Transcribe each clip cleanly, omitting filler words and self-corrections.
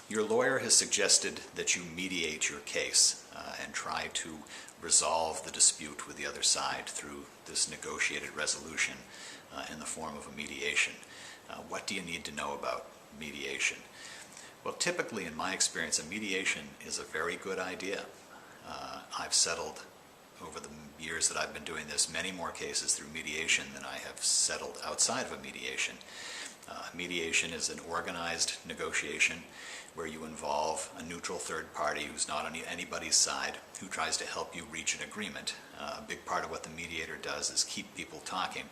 Your lawyer has suggested that you mediate your case and try to resolve the dispute with the other side through this negotiated resolution in the form of a mediation. What do you need to know about mediation? Well, typically in my experience, a mediation is a very good idea. I've settled over the years that I've been doing this many more cases through mediation than I have settled outside of a mediation. Mediation is an organized negotiation where you involve a neutral third party who's not on anybody's side, who tries to help you reach an agreement. A big part of what the mediator does is keep people talking,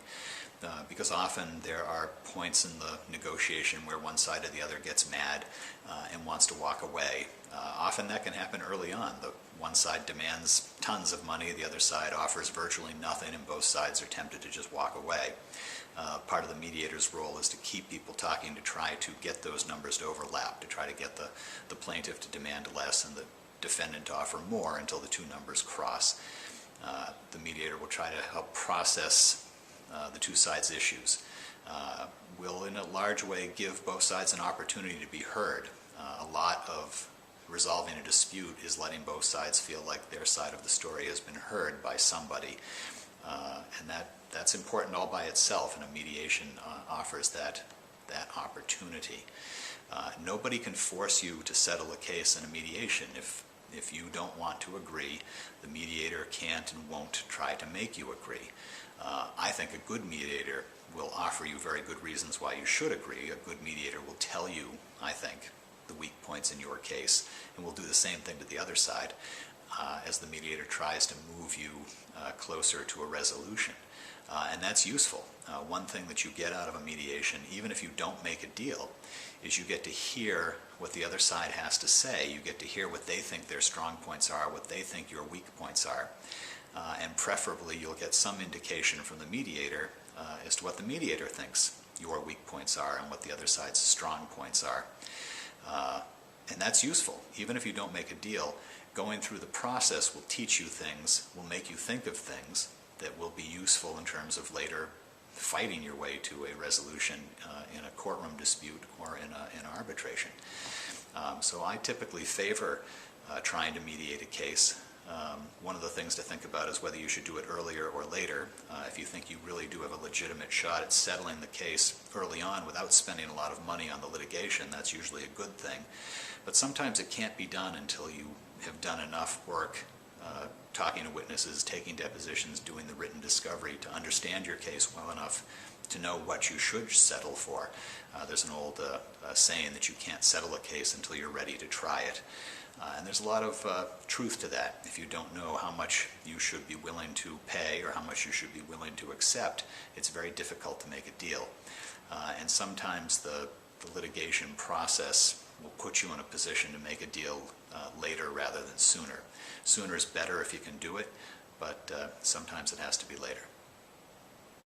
because often there are points in the negotiation where one side or the other gets mad and wants to walk away. Often that can happen early on. The one side demands tons of money, the other side offers virtually nothing, and both sides are tempted to just walk away. Part of the mediator's role is to keep people talking, to try to get those numbers to overlap, to try to get the plaintiff to demand less and the defendant to offer more until the two numbers cross. The mediator will try to help process the two sides' issues. Will, in a large way, give both sides an opportunity to be heard. A lot of resolving a dispute is letting both sides feel like their side of the story has been heard by somebody. And that's important all by itself, and a mediation offers that opportunity. Nobody can force you to settle a case in a mediation. If you don't want to agree, the mediator can't and won't try to make you agree. I think a good mediator will offer you very good reasons why you should agree. A good mediator will tell you, I think, the weak points in your case, and will do the same thing to the other side as the mediator tries to move you closer to a resolution. And that's useful. One thing that you get out of a mediation, even if you don't make a deal, is you get to hear what the other side has to say. You get to hear what they think their strong points are, what they think your weak points are. And preferably you'll get some indication from the mediator as to what the mediator thinks your weak points are and what the other side's strong points are. And that's useful. Even if you don't make a deal, going through the process will teach you things, will make you think of things that will be useful in terms of later fighting your way to a resolution in a courtroom dispute or in arbitration. So I typically favor trying to mediate a case. One of the things to think about is whether you should do it earlier or later. If you think you really do have a legitimate shot at settling the case early on without spending a lot of money on the litigation, that's usually a good thing. But sometimes it can't be done until you have done enough work talking to witnesses, taking depositions, doing the written discovery to understand your case well enough to know what you should settle for. There's an old saying that you can't settle a case until you're ready to try it. And there's a lot of truth to that. If you don't know how much you should be willing to pay or how much you should be willing to accept, it's very difficult to make a deal. And sometimes the litigation process will put you in a position to make a deal later rather than sooner. Sooner is better if you can do it, but sometimes it has to be later.